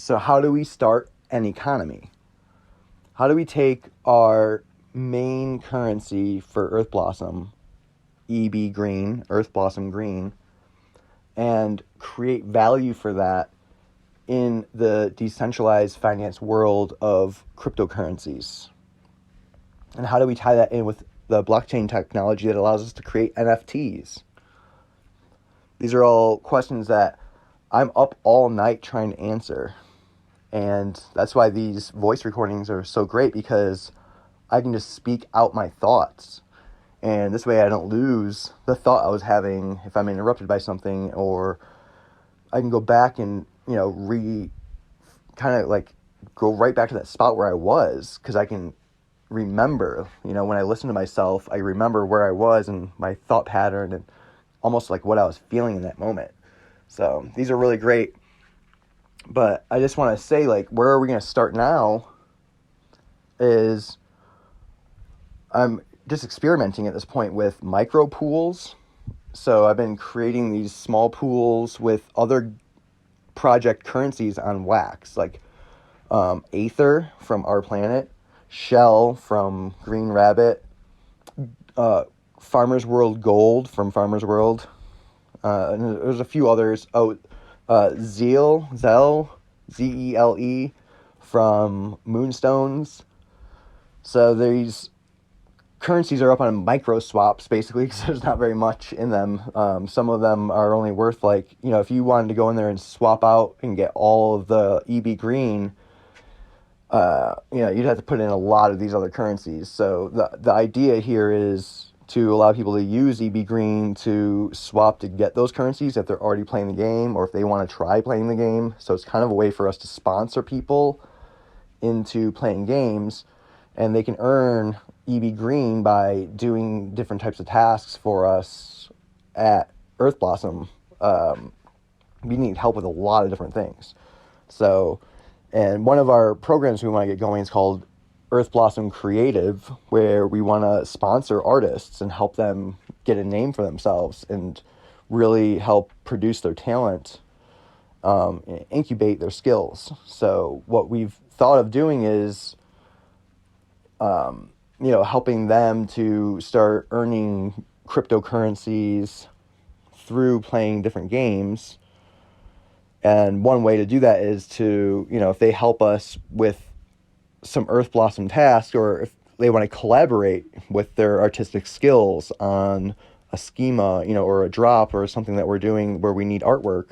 So how do we start an economy? How do we take our main currency for Earth Blossom, EB Green, Earth Blossom Green, and create value for that in the decentralized finance world of cryptocurrencies? And how do we tie that in with the blockchain technology that allows us to create NFTs? These are all questions that I'm up all night trying to answer. And that's why these voice recordings are so great, because I can just speak out my thoughts. And this way I don't lose the thought I was having if I'm interrupted by something, or I can go back and, go right back to that spot where I was, because I can remember, when I listen to myself, I remember where I was and my thought pattern and almost like what I was feeling in that moment. So these are really great. But I just want to say, where are we going to start now is I'm just experimenting at this point with micro pools. So I've been creating these small pools with other project currencies on Wax, like Aether from Our Planet, Shell from Green Rabbit, Farmers World Gold from Farmers World, and there's a few others. Zelle, Zele, from Moonstones. So these currencies are up on micro swaps, basically, because there's not very much in them. Some of them are only worth, if you wanted to go in there and swap out and get all of the EB Green, you'd have to put in a lot of these other currencies. So the idea here is to allow people to use EB Green to swap to get those currencies if they're already playing the game, or if they want to try playing the game. So it's kind of a way for us to sponsor people into playing games, and they can earn EB Green by doing different types of tasks for us at Earth Blossom. We need help with a lot of different things. So, and one of our programs we want to get going is called Earth Blossom Creative, where we want to sponsor artists and help them get a name for themselves and really help produce their talent, and incubate their skills. So what we've thought of doing is, helping them to start earning cryptocurrencies through playing different games. And one way to do that is to, if they help us with some Earth Blossom tasks, or if they want to collaborate with their artistic skills on a schema, or a drop or something that we're doing where we need artwork,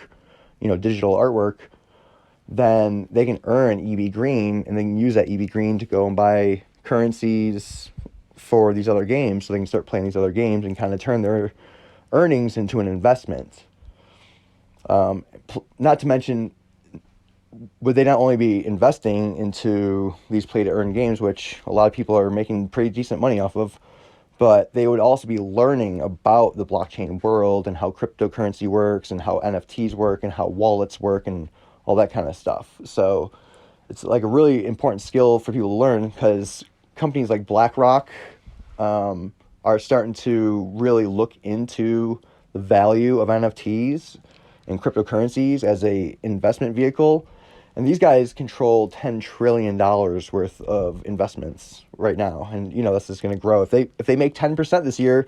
digital artwork, then they can earn EB Green, and they can use that EB Green to go and buy currencies for these other games, so they can start playing these other games and kind of turn their earnings into an investment. Not to mention, would they not only be investing into these play-to-earn games, which a lot of people are making pretty decent money off of, but they would also be learning about the blockchain world and how cryptocurrency works and how NFTs work and how wallets work and all that kind of stuff. So it's like a really important skill for people to learn, because companies like BlackRock are starting to really look into the value of NFTs and cryptocurrencies as a investment vehicle. And these guys control $10 trillion worth of investments right now. And, this is going to grow. If they make 10% this year,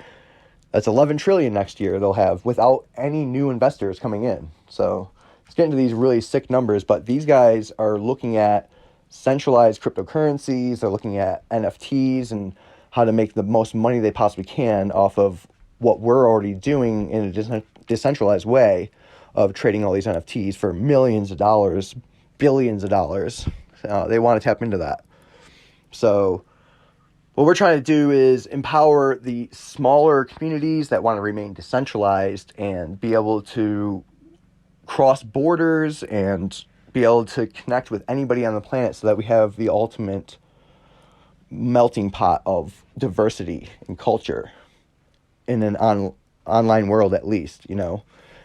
that's 11 trillion next year they'll have without any new investors coming in. So it's getting to these really sick numbers. But these guys are looking at centralized cryptocurrencies. They're looking at NFTs and how to make the most money they possibly can off of what we're already doing in a decentralized way of trading all these NFTs for millions of dollars, billions of dollars. They want to tap into that. So what we're trying to do is empower the smaller communities that want to remain decentralized and be able to cross borders and be able to connect with anybody on the planet, so that we have the ultimate melting pot of diversity and culture in an online world, at least,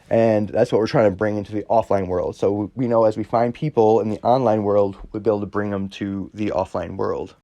And that's what we're trying to bring into the offline world. So we know as we find people in the online world, we'll be able to bring them to the offline world.